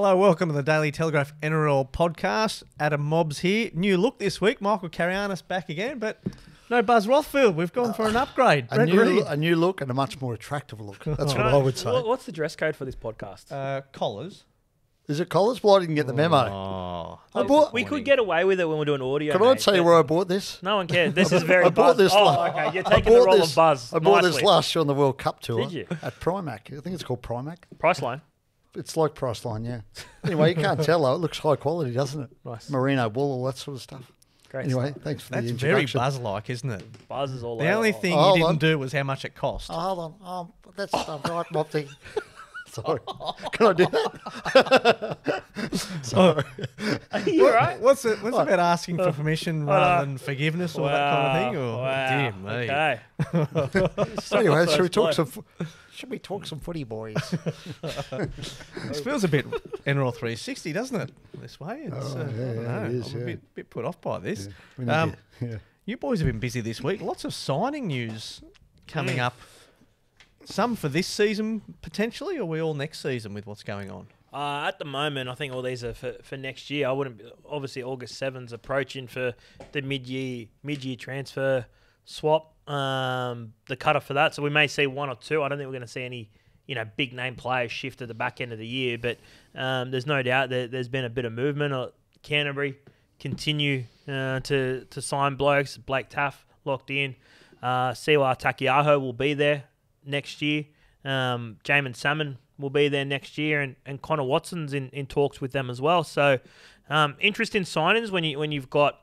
Hello, welcome to the Daily Telegraph NRL Podcast. Adam Mobbs here. New look this week. Michael Carayannis back again, but no Buzz Rothfield. We've gone for an upgrade. A new look and a much more attractive look. That's what I would say. What's the dress code for this podcast? Collars. Is it collars? Well, I didn't get the memo. We could get away with it when we're doing audio. Can I tell you where I bought this? No one cares. This is very I bought Buzz. this. Okay. You're taking the role of Buzz. I bought nicely. this last year on the World Cup tour. Did you? At Primark. I think it's called Primark. Priceline. It's like Priceline, yeah. Anyway, you can't tell though. It looks high quality, doesn't it? Nice. Merino wool, all that sort of stuff. Great Anyway, stuff. thanks for That's the very introduction. Buzz-like, isn't it? Buzz is all The over. only thing Hold you on. didn't do was how much it cost. Oh, hold on. That's the right Mopsy. Sorry. Can I do that? Sorry. You all right? What's about asking for permission rather than forgiveness or that kind of thing? Or, Wow. Dear me. Okay. Anyway, should we talk some footy, boys? This feels a bit NRL 360, doesn't it? This way. It's, I don't know. it is, I'm yeah. a bit put off by this. Yeah. You boys have been busy this week. Lots of signing news coming up. Some for this season, potentially, or are we all next season with what's going on? At the moment, I think all these are for next year. I wouldn't. Obviously, August 7's approaching for the mid-year transfer swap. The cutoff for that, so we may see one or two. I don't think we're going to see any, big name players shift at the back end of the year. But there's no doubt that there's been a bit of movement. Canterbury continue to sign blokes. Blake Taff locked in. Siwa Takiaho will be there next year. Jayden Sullivan will be there next year, and Connor Watson's in talks with them as well. So interesting signings when you've got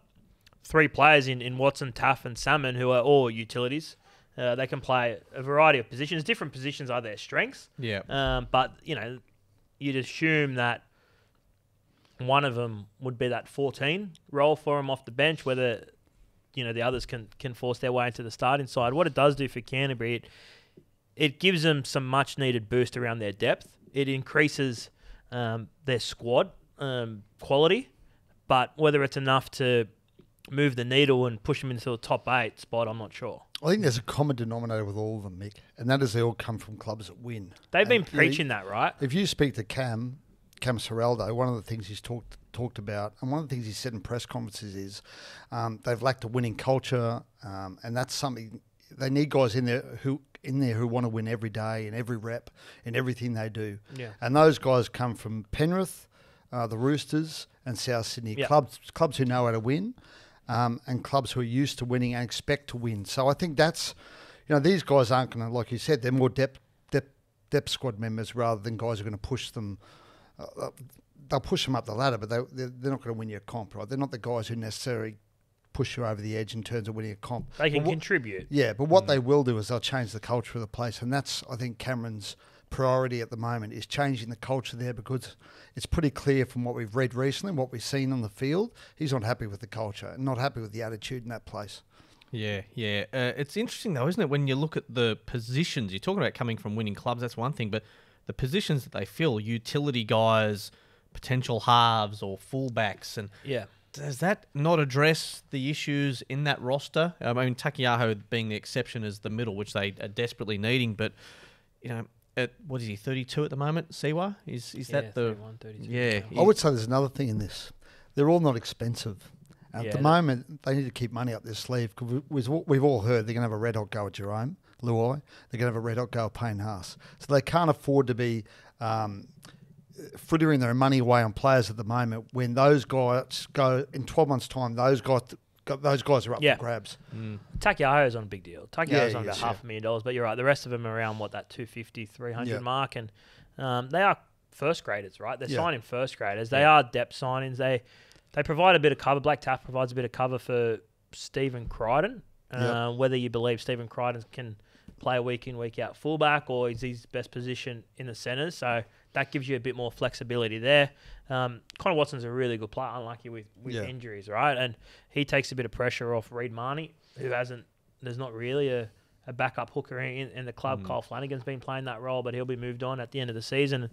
three players in Watson, Taff, and Salmon who are all utilities. They can play a variety of positions. Different positions are their strengths. Yeah. But you'd assume that one of them would be that 14 role for him off the bench, whether the others can force their way into the starting side. What it does do for Canterbury, it gives them some much-needed boost around their depth. It increases their squad quality, but whether it's enough to move the needle and push them into the top 8 spot, I'm not sure. I think there's a common denominator with all of them, Mick, and that is they all come from clubs that win. They've been preaching that, right? If you speak to Cam Serraldo, one of the things he's talked about, and one of the things he said in press conferences is they've lacked a winning culture, and that's something they need guys in there who want to win every day in every rep in everything they do. Yeah. And those guys come from Penrith, the Roosters, and South Sydney clubs who know how to win, and clubs who are used to winning and expect to win. So I think that's these guys aren't going to, like you said, they're more depth squad members rather than guys who are going to push them. They'll push them up the ladder, but they're not going to win you a comp, right? They're not the guys who necessarily push you over the edge in terms of winning a comp. They can contribute. Yeah, but what they will do is they'll change the culture of the place, and that's, I think, Cameron's priority at the moment is changing the culture there, because it's pretty clear from what we've read recently, what we've seen on the field, he's not happy with the culture and not happy with the attitude in that place. Yeah. It's interesting, though, isn't it, when you look at the positions. You're talking about coming from winning clubs, that's one thing, but the positions that they fill, utility guys, potential halves or fullbacks, and does that not address the issues in that roster? I mean, Takiaho being the exception is the middle, which they are desperately needing, but, what is he, 32 at the moment, Siwa? Is that the... 31, 32. Yeah. I would say there's another thing in this. They're all not expensive. At the moment, they need to keep money up their sleeve, because we've all heard they're going to have a red-hot go at Jerome Luai. They're going to have a red-hot go at Payne Haas. So they can't afford to be frittering their money away on players at the moment when those guys go, in 12 months' time, those guys are up for grabs. Takiaho is on a big deal. Takiaho's on about $500,000, but you're right. The rest of them are around, that 250, 300 mark. And they are first graders, right? They're signing first graders. They are depth signings. They provide a bit of cover. Black Taff provides a bit of cover for Stephen Crichton. Whether you believe Stephen Crichton can play week in, week out fullback, or is his best position in the centres. So that gives you a bit more flexibility there. Connor Watson's a really good player, unlucky with injuries, right? And he takes a bit of pressure off Reid Marnie, who there's not really a backup hooker in the club. Kyle Flanagan's been playing that role, but he'll be moved on at the end of the season.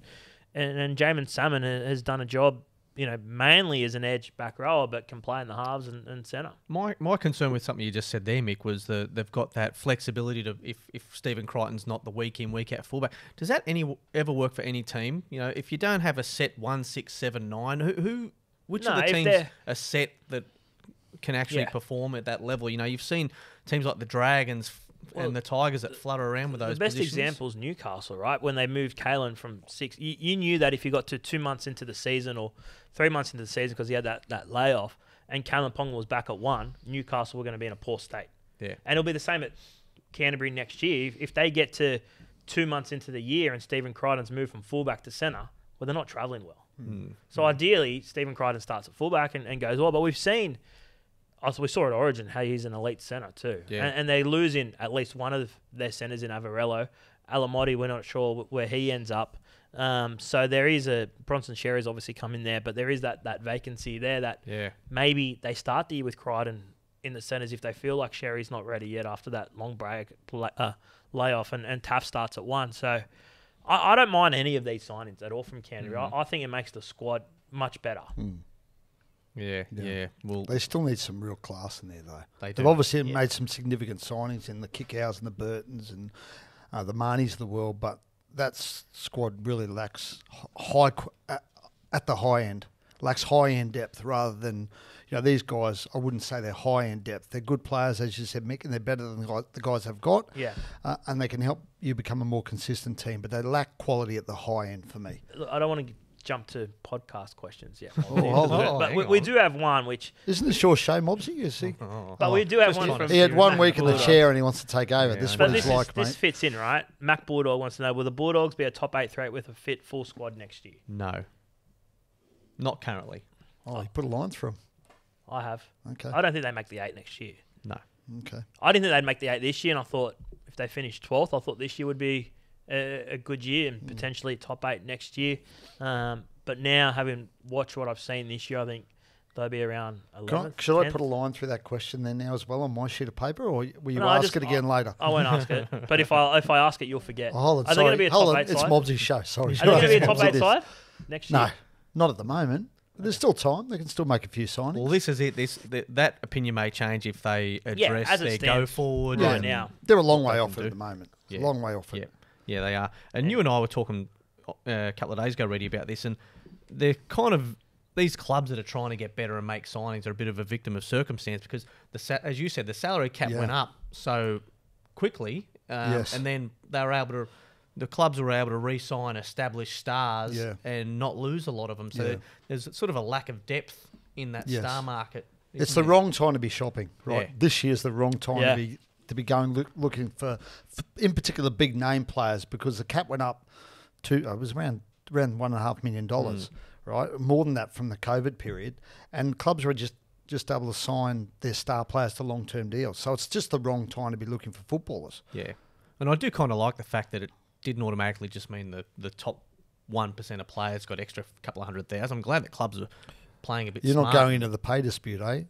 And Jayden Sullivan has done a job mainly as an edge back rower, but can play in the halves and centre. My concern with something you just said there, Mick, was they've got that flexibility to if Stephen Crichton's not the week in, week out fullback. Does that ever work for any team? If you don't have a set 1, 6, 7, 9, which of the teams are set that can actually perform at that level? You've seen teams like the Dragons and the Tigers that flutter around with those positions. The best example is Newcastle, right? When they moved Kalen from 6, you knew that if you got to 2 months into the season or 3 months into the season because he had that layoff and Kalen Ponga was back at 1, Newcastle were going to be in a poor state. Yeah. And it'll be the same at Canterbury next year. If they get to 2 months into the year and Stephen Crichton's moved from fullback to centre, well, they're not travelling well. So ideally, Stephen Crichton starts at fullback and goes well. But we've seen... Also, we saw at Origin how he's an elite centre too. Yeah. And they lose in at least one of their centres in Avarello. Alamotti, we're not sure where he ends up. So there is Bronson Sherry's obviously come in there, but there is that vacancy there that maybe they start the year with Crichton in the centres if they feel like Sherry's not ready yet after that long break layoff and Taff starts at 1. So I don't mind any of these signings at all from Canterbury. I think it makes the squad much better. Yeah. Well, they still need some real class in there, though. They've obviously made some significant signings in the Kickhows and the Burtons and the Marnies of the world, but that squad really lacks at the high end, lacks high-end depth rather than, these guys, I wouldn't say they're high-end depth. They're good players, as you said, Mick, and they're better than the guys they've got. Yeah. And they can help you become a more consistent team, but they lack quality at the high end for me. Look, I don't want to jump to podcast questions yet. But we do have one, which... Isn't this your show, Mobsy? You see? But we do have one from... He had 1 week in the chair and he wants to take over. This is what he's like, mate. This fits in, right? Mac Bulldog wants to know, will the Bulldogs be a top 8 threat with a fit full squad next year? No. Not currently. Oh, you put a line through him. I have. Okay. I don't think they make the 8 next year. No. Okay. I didn't think they'd make the 8 this year, and I thought if they finished 12th, I thought this year would be a good year and potentially top 8 next year. But now, having watched what I've seen this year, I think they'll be around 11th. Should I put a line through that question then now as well on my sheet of paper, or will you ask it again later? I won't ask it. But if I ask it, you'll forget. Oh, hold on, Are they going to be a top 8 it's side? Mobsy's show. Sorry. Are they going to be a top 8 side next year? No, not at the moment. There's still time. They can still make a few signings. Well, this is it. That opinion may change if they address their go forward right now. They're a long way off at the moment. Yeah. A long way off it. Yeah, they are. And you and I were talking a couple of days ago, Ready, about this, and they're kind of these clubs that are trying to get better and make signings are a bit of a victim of circumstance because, as you said, the salary cap went up so quickly, and then they were able to. The clubs were able to re-sign established stars and not lose a lot of them. So there's sort of a lack of depth in that star market. It's the wrong time to be shopping, right? Yeah. This year's the wrong time to be going looking for, in particular, big name players because the cap went up to it was around $1.5 million, right? More than that from the COVID period, and clubs were just able to sign their star players to long-term deals. So it's just the wrong time to be looking for footballers. Yeah, and I do kind of like the fact that it didn't automatically just mean the top 1% of players got extra couple of 100,000. I'm glad that clubs are playing a bit You're smart. not going into the pay dispute, eh?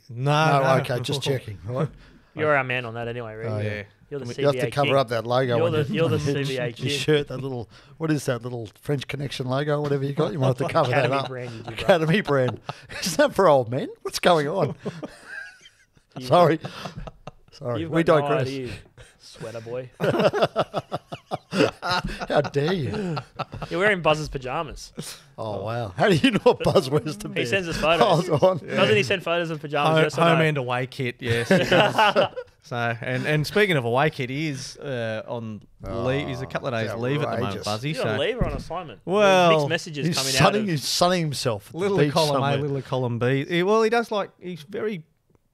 No, okay, just checking, right? You're our man on that anyway, Reed. Oh, yeah. You're the CBA You have to cover king. up that logo. You're the CBA your king. shirt, that little, what is that little French Connection logo, whatever you got? You might have to cover that up. Academy brand. Is that for old men? What's going on? Sorry, we digress. Sweater boy. How dare you? You're wearing Buzz's pajamas. Oh, wow. How do you know what Buzz wears to bed? He sends us photos. Hold on. Doesn't he send photos of pajamas? Home and away kit, yes. He does. So, and speaking of away kit, he is on leave. He's a couple of days leave at the moment, Buzzy. He's on leave or on assignment? Well, mixed messages coming out. He's sunning himself. Little column A, little column B. He does like, he's very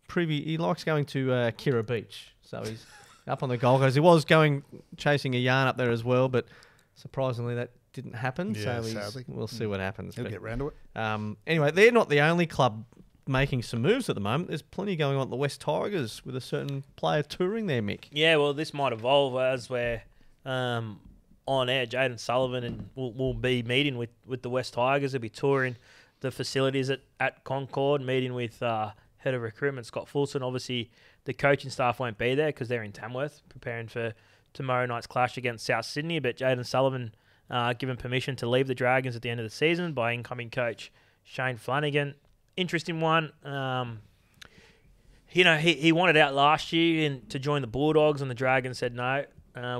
privy. He likes going to Kira Beach. So he's up on the Gold Coast. He was chasing a yarn up there as well, but surprisingly that didn't happen. Yeah, so sadly. Mm. We'll see what happens. He'll get round to it. Anyway, they're not the only club making some moves at the moment. There's plenty going on at the West Tigers with a certain player touring there, Mick. Yeah, well, this might evolve as we're on air. Jayden Sullivan and will be meeting with the West Tigers. He'll be touring the facilities at Concord, meeting with head of recruitment Scott Fulson. Obviously, the coaching staff won't be there because they're in Tamworth preparing for tomorrow night's clash against South Sydney. But Jayden Sullivan given permission to leave the Dragons at the end of the season by incoming coach Shane Flanagan. Interesting one. He wanted out last year and to join the Bulldogs, and the Dragons said no.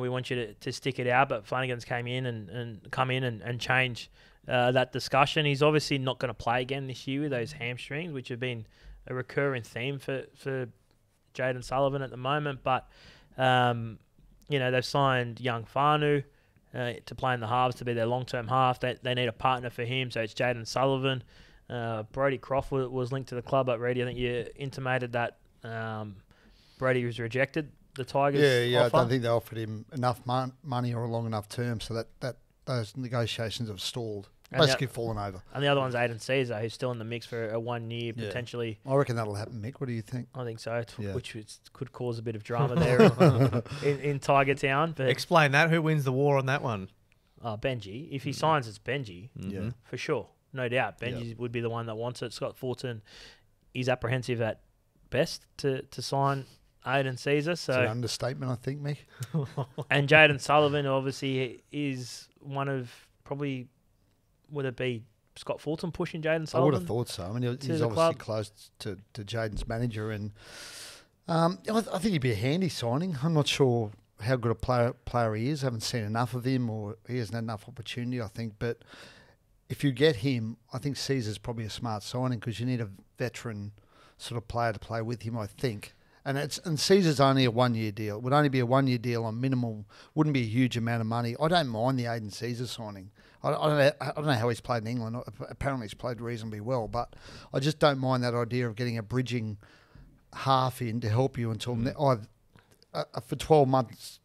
We want you to stick it out, but Flanagan's came in and changed that discussion. He's obviously not going to play again this year with those hamstrings, which have been a recurring theme for Jayden Sullivan at the moment. But they've signed young Fanu to play in the halves to be their long-term half. They need a partner for him, so it's Jayden Sullivan. Brody Croft was linked to the club at Ready. I think you intimated that Brody was rejected the Tigers offer. I don't think they offered him enough money or a long enough term, so that those negotiations have stalled. Basically fallen over. And the other one's Jayden Caesar, who's still in the mix for a 1 year potentially. I reckon that'll happen, Mick. What do you think? I think so, which could cause a bit of drama there in Tiger Town. But explain that. Who wins the war on that one? Benji. If he signs, it's Benji. Yeah, for sure, no doubt. Benji would be the one that wants it. Scott Fulton is apprehensive at best to sign Jayden Caesar. So it's an understatement, I think, Mick. And Jayden Sullivan obviously is one of probably. Would it be Scott Fulton pushing Jayden Sullivan? I would have thought so. I mean, he's obviously close to Jayden's manager, and I think he'd be a handy signing. I'm not sure how good a player he is. I haven't seen enough of him, or he hasn't had enough opportunity, I think. But if you get him, I think Caesar's probably a smart signing because you need a veteran sort of player to play with him, I think. And Caesar's only a 1 year deal. It would only be a 1 year deal on minimal. Wouldn't be a huge amount of money. I don't mind the Jayden Caesar signing. I don't know how he's played in England. Apparently he's played reasonably well, but I just don't mind that idea of getting a bridging half in to help you until for 12 months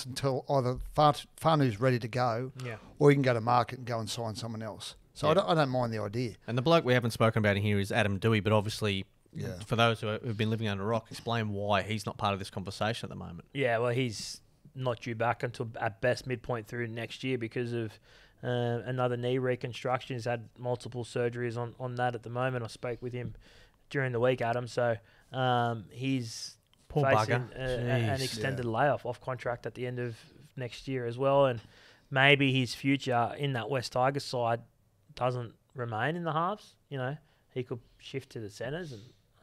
until either Fanu's ready to go, or you can go to market and go and sign someone else. So I don't mind the idea. And the bloke we haven't spoken about here is Adam Dewey, but obviously. Yeah. For those who've been living under a rock, explain why he's not part of this conversation at the moment. Yeah, well, he's not due back until at best midpoint through next year because of another knee reconstruction. He's had multiple surgeries on that at the moment. I spoke with him during the week, Adam. So he's facing an extended layoff off contract at the end of next year as well. And maybe his future in that West Tigers side doesn't remain in the halves. He could shift to the centres, and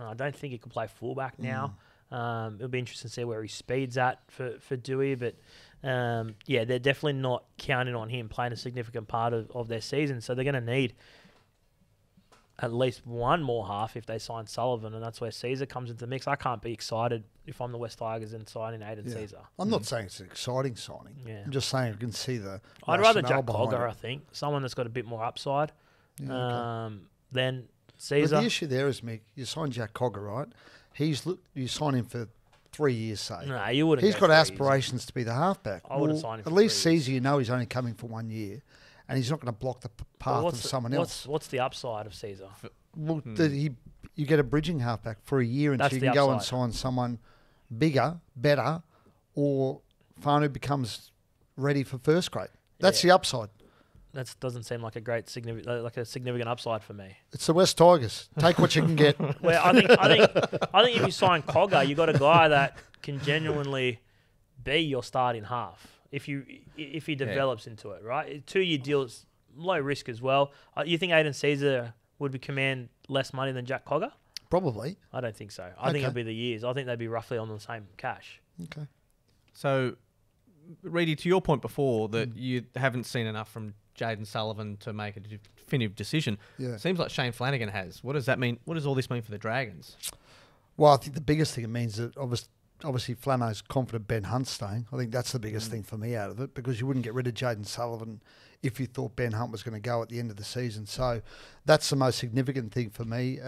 I don't think he could play fullback now. It'll be interesting to see where his speed's at for Dewey, but they're definitely not counting on him playing a significant part of their season. So they're going to need at least one more half if they sign Sullivan, and that's where Caesar comes into the mix. I can't be excited if I'm the West Tigers and signing Jayden Caesar. I'm not saying it's an exciting signing. Yeah. I'm just saying I can see the. I'd rather Jack Cogger, I think, someone that's got a bit more upside than Caesar. But the issue there is, Mick, you sign Jack Cogger, right? You sign him for 3 years, say. No, you wouldn't. He's got aspirations to be the halfback. I would have signed him for at least 3 years. Caesar, he's only coming for 1 year, and he's not going to block the path of someone else. What's the upside of Caesar? Well, you get a bridging halfback for a year until you can go and sign someone bigger, better, or Fanu becomes ready for first grade. That's the upside. That doesn't seem like a significant upside for me. It's the West Tigers. Take what you can get. Well, I think if you sign Cogger, you got a guy that can genuinely be your starting half if he develops into it, right? 2 year deal is low risk as well. You think Jayden Caesar would command less money than Jack Cogger? Probably. I don't think so. I think it'd be the years. I think they'd be roughly on the same cash. Okay. So, Reedy, to your point before that you haven't seen enough from Jayden Sullivan to make a definitive decision. Yeah. Seems like Shane Flanagan has. What does that mean? What does all this mean for the Dragons? Well, I think the biggest thing it means that obviously Flano's confident Ben Hunt's staying. I think that's the biggest thing for me out of it, because you wouldn't get rid of Jayden Sullivan if you thought Ben Hunt was going to go at the end of the season. So that's the most significant thing for me.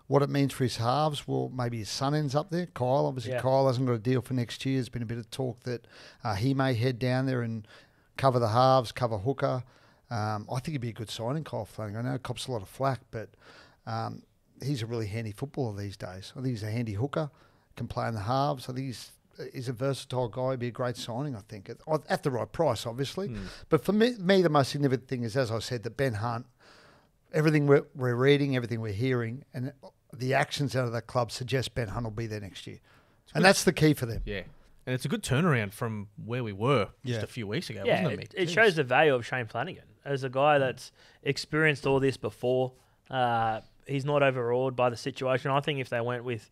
What it means for his halves, well, maybe his son ends up there. Kyle, obviously Kyle hasn't got a deal for next year. There's been a bit of talk that he may head down there and cover the halves, cover hooker. I think he'd be a good signing, Kyle Flanagan. I know he cops a lot of flack, but he's a really handy footballer these days. I think he's a handy hooker, can play in the halves. I think he's a versatile guy. He'd be a great signing, I think, at the right price, obviously. But for me, the most significant thing is, as I said, that Ben Hunt, everything we're reading, everything we're hearing, and the actions out of that club suggest Ben Hunt will be there next year. And that's the key for them. Yeah. And it's a good turnaround from where we were just a few weeks ago, wasn't it, Mick? It shows the value of Shane Flanagan as a guy that's experienced all this before. He's not overawed by the situation. I think if they went with...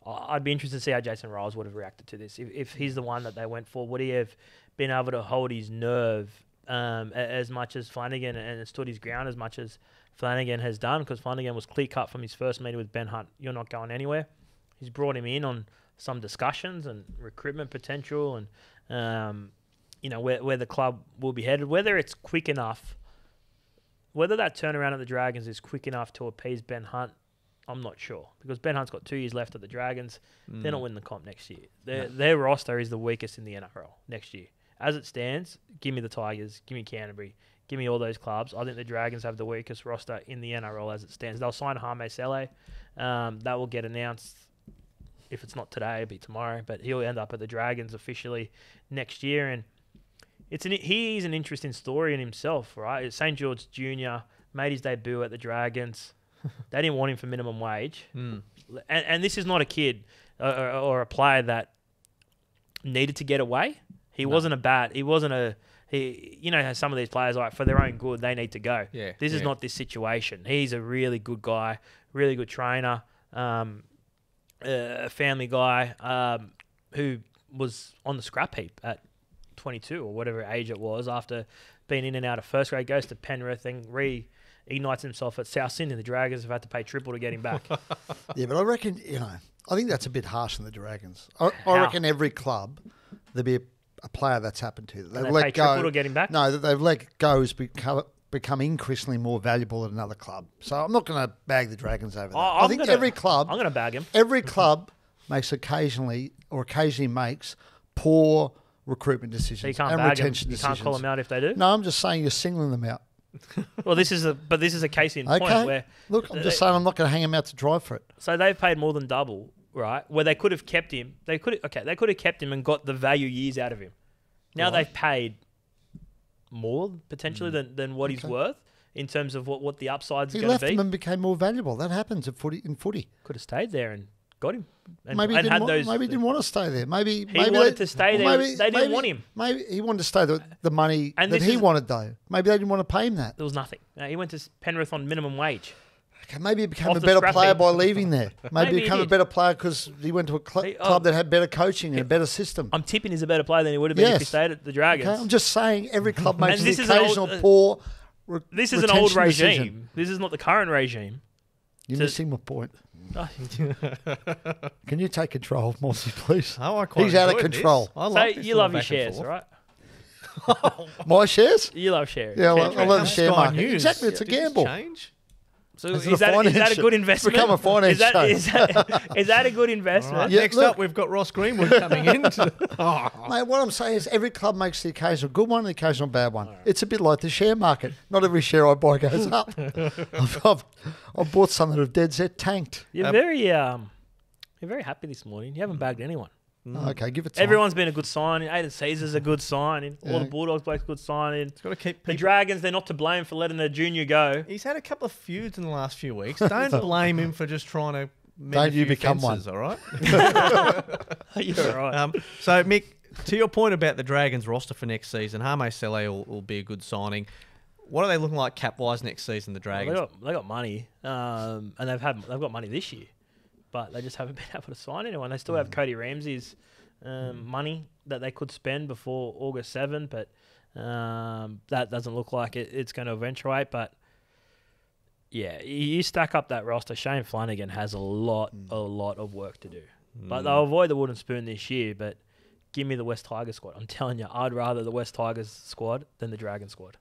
I'd be interested to see how Jason Riles would have reacted to this. If he's the one that they went for, would he have been able to hold his nerve as much as Flanagan and stood his ground as much as Flanagan has done? Because Flanagan was clear-cut from his first meeting with Ben Hunt. You're not going anywhere. He's brought him in on some discussions and recruitment potential and, where the club will be headed. Whether it's quick enough, whether that turnaround at the Dragons is quick enough to appease Ben Hunt, I'm not sure. Because Ben Hunt's got 2 years left at the Dragons. They're not winning the comp next year. Their roster is the weakest in the NRL next year. As it stands, give me the Tigers, give me Canterbury, give me all those clubs. I think the Dragons have the weakest roster in the NRL as it stands. They'll sign Hame Sele. That will get announced. If it's not today, it'll be tomorrow. But he'll end up at the Dragons officially next year. And he's an interesting story in himself, right? St. George Jr. made his debut at the Dragons. They didn't want him for minimum wage. And this is not a kid or a player that needed to get away. He wasn't a bat. He wasn't a... how some of these players, like, for their own good, they need to go. Yeah, this is not this situation. He's a really good guy, really good trainer, a family guy who was on the scrap heap at 22 or whatever age it was after being in and out of first grade, goes to Penrith and reignites himself at South Sydney. The Dragons have had to pay triple to get him back. Yeah, but I reckon, I think that's a bit harsh on the Dragons. I reckon every club, there'd be a player that's happened to. They pay triple to get him back? No, that they've let go has become increasingly more valuable at another club. So I'm not going to bag the Dragons over that. I think every club... I'm going to bag him. Every club occasionally makes poor recruitment decisions so you can't and bag retention them. You decisions. can't call them out if they do? No, I'm just saying you're singling them out. Well, this is a case in point where... Look, I'm just saying I'm not going to hang him out to dry for it. So they've paid more than double, right? Where they could have kept him. They could have kept him and got the value years out of him. Now they've paid more potentially than what he's worth in terms of what the upside's going to be. He left them and became more valuable. That happens in footy. Could have stayed there and got him. Maybe he didn't want to stay there. Maybe he wanted to stay there. They didn't want him. Maybe he wanted to stay the money that he wanted though. Maybe they didn't want to pay him that. There was nothing. He went to Penrith on minimum wage. Okay, maybe he became a better player by leaving there. Maybe he became a better player because he went to a club that had better coaching and a better system. I'm tipping he's a better player than he would have been if he stayed at the Dragons. Okay, I'm just saying every club makes the occasional poor This is an old regime. This is not the current regime. You're missing my point. Can you take control, Mossy, please? Oh, He's out of control. You love your shares, right? My shares? You love shares. Yeah, I love the share market. News. Exactly, it's a gamble. So is that a good investment? Become a finance show. Is that a good investment? Right, next up, we've got Ross Greenwood coming in. Mate, what I'm saying is every club makes the occasional good one and the occasional bad one. Right. It's a bit like the share market. Not every share I buy goes up. I've bought some that have dead set tanked. You're very happy this morning. You haven't bagged anyone. Okay, give it time. Everyone's been a good signing. Aiden Caesar's a good signing. All the Bulldogs blokes good signing. It's got to keep the Dragons, they're not to blame for letting the junior go. He's had a couple of feuds in the last few weeks. Don't blame him for just trying to Don't you become fences, one. All right? You're right. So, Mick, to your point about the Dragons roster for next season, Hame Sele will be a good signing. What are they looking like cap-wise next season, the Dragons? Well, they got money, and they've got money this year, but they just haven't been able to sign anyone. They still have Cody Ramsey's money that they could spend before August 7, but that doesn't look like it's going to eventuate. But yeah, you stack up that roster. Shane Flanagan has a lot of work to do, but they'll avoid the wooden spoon this year. But give me the West Tigers squad. I'm telling you, I'd rather the West Tigers squad than the Dragon squad.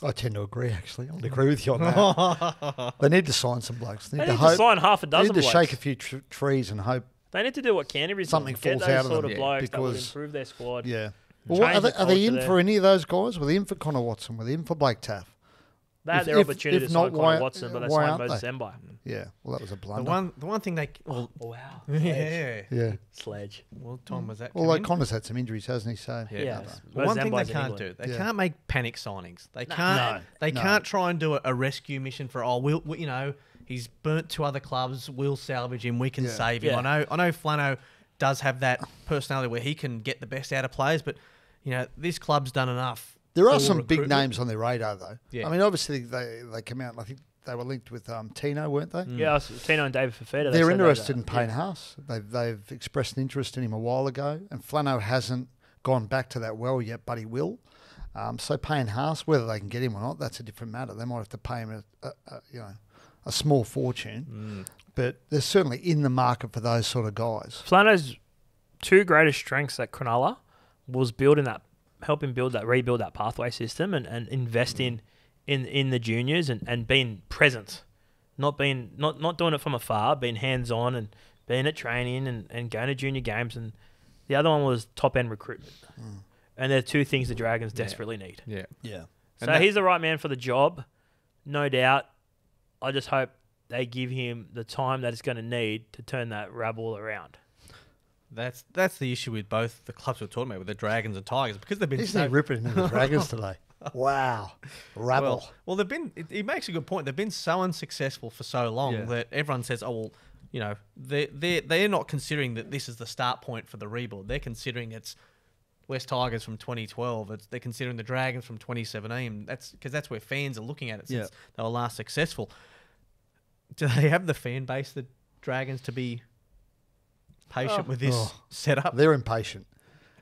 I tend to agree, actually. I'll agree with you on that. They need to sign some blokes. They need to sign half a dozen blokes. They need to shake a few trees and hope they need to do what Canterbury's something doing. falls out of them. Get those sort of blokes that would improve their squad. Yeah. Well, are they in for any of those guys? Were they in for Connor Watson? Were they in for Blake Taff? They had their opportunity to sign Connor Watson, but they signed Moses Mbye. Yeah, well, that was a blunder. The one thing they... wow. Yeah. Sledge. What time was that? Well, Connor's had some injuries, hasn't he? So Well, one thing they can't do, they can't make panic signings. They can't. They can't try and do a rescue mission for he's burnt to other clubs. We'll salvage him. We can save him. I know. Flano does have that personality where he can get the best out of players, but this club's done enough. There are some big names on their radar, though. Yeah. I mean, obviously they come out. And I think they were linked with Tino, weren't they? Yeah, Tino and David Fafita. They're interested in Payne Haas. They've expressed an interest in him a while ago, and Flano hasn't gone back to that well yet, but he will. So Payne Haas, whether they can get him or not, that's a different matter. They might have to pay him a small fortune, but they're certainly in the market for those sort of guys. Flano's two greatest strengths at Cronulla was helping rebuild that pathway system and invest in the juniors and being present, not doing it from afar, being hands on and being at training and going to junior games. And the other one was top end recruitment. And they're two things the Dragons desperately need. Yeah. So he's the right man for the job, no doubt. I just hope they give him the time that it's going to need to turn that rabble around. That's the issue with both the clubs we're talking about, with the Dragons and Tigers, because they've been Isn't he ripping into the Dragons today? Wow. Rabble. Well, they've been. He makes a good point. They've been so unsuccessful for so long that everyone says, "Oh, well, they're not considering that this is the start point for the rebuild. They're considering it's West Tigers from 2012. They're considering the Dragons from 2017. That's because that's where fans are looking at it since they were last successful. Do they have the fan base, the Dragons, to be patient with this setup? They're impatient.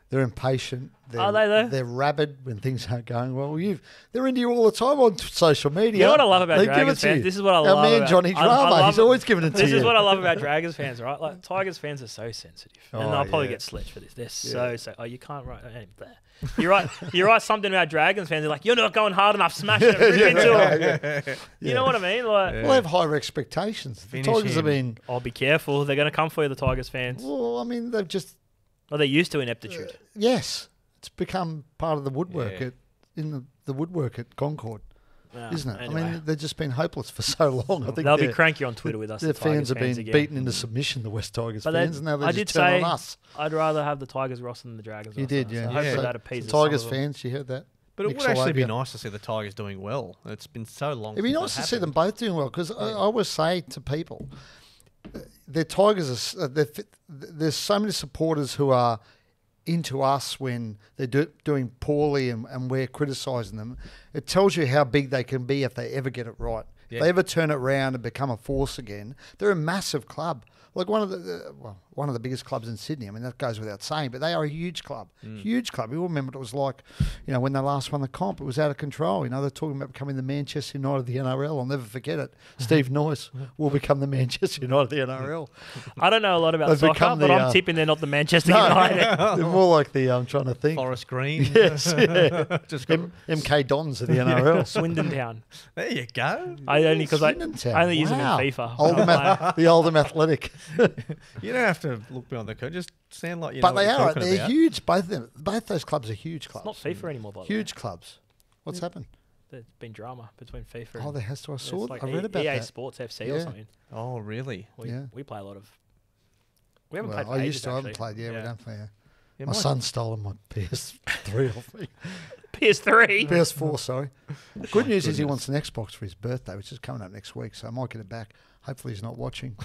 They're impatient. Are they though? They're rabid when things aren't going well. They're into you all the time on social media. You know what I love about Dragons fans? This is what I love. Our man Johnny Drama, he's always giving it to you. This is what I love about Dragons fans, right? Like Tigers fans are so sensitive, and I'll probably get sledged for this. They're so. Oh, you can't write there. You write something about Dragons fans. They're like, you're not going hard enough, smashing it, rip into them. You know what I mean? Like, well, they have higher expectations. The Tigers have been. Oh, be careful. They're going to come for you, the Tigers fans. Well, I mean, they've just. Well, they're used to ineptitude. Yes. It's become part of the woodwork the woodwork at Concord, isn't it? Anyway. I mean, they've just been hopeless for so long. I think they'll be cranky on Twitter with us. Their fans have been beaten into submission, the West Tigers fans, and now they just turn on us. I'd rather have the Tigers roster than the Dragons roster. You did, yeah. So hopefully that appeases Tigers fans, you heard that? But it would actually be nice to see the Tigers doing well. It's been so long. It'd be nice to see them both doing well, because I always say to people, the Tigers there's so many supporters who are into us when they're doing poorly and we're criticising them. It tells you how big they can be if they ever get it right. Yeah. If they ever turn it around and become a force again, they're a massive club. Like one of the biggest clubs in Sydney. I mean, that goes without saying, but they are a huge club. Huge club. You all remember what it was like, when they last won the comp. It was out of control. They're talking about becoming the Manchester United of the NRL. I'll never forget it. Steve Noyce will become the Manchester United of the NRL. I don't know a lot about soccer, but I'm tipping they're not the Manchester United. They're more like the, I'm trying to think. Forest Green. Yes, yeah. Just MK Dons of the NRL. Swindon Town. There you go. I only use them in FIFA. The Oldham Athletic. You don't have to look beyond the curtain. Just sound like you know. But they are. They're huge. Both those clubs are huge clubs. It's not FIFA anymore, by the way. Huge clubs. What's happened? There's been drama between FIFA. Oh, there has to. I saw. Like I read about EA that. Sports FC or something. Oh, really? We play a lot of. We haven't played. I used to. I haven't played. Yeah, we don't play. Yeah, my son's stolen my PS3 off me. PS3? PS4, sorry. Good news is he wants an Xbox for his birthday, which is coming up next week, so I might get it back. Hopefully he's not watching.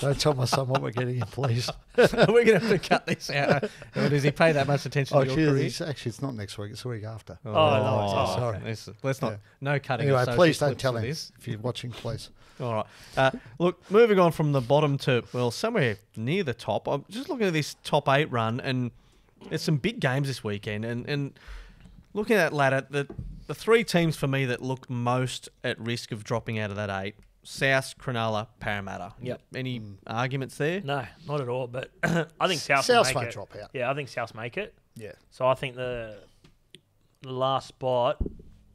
Don't tell my son what we're getting him, please. We're going to have to cut this out. Does he pay that much attention to your career? Actually, it's not next week. It's the week after. Oh no, sorry. Let's not. No cutting. Anyway, please don't tell him if you're watching, please. All right. Look, moving on from the bottom to, somewhere near the top. I'm just looking at this top 8 run, and there's some big games this weekend. And looking at that ladder, the 3 teams for me that look most at risk of dropping out of that 8, South, Cronulla, Parramatta. Yep. Any arguments there? No, not at all. But I think South might drop out. Yeah, I think South make it. Yeah. So I think the last spot,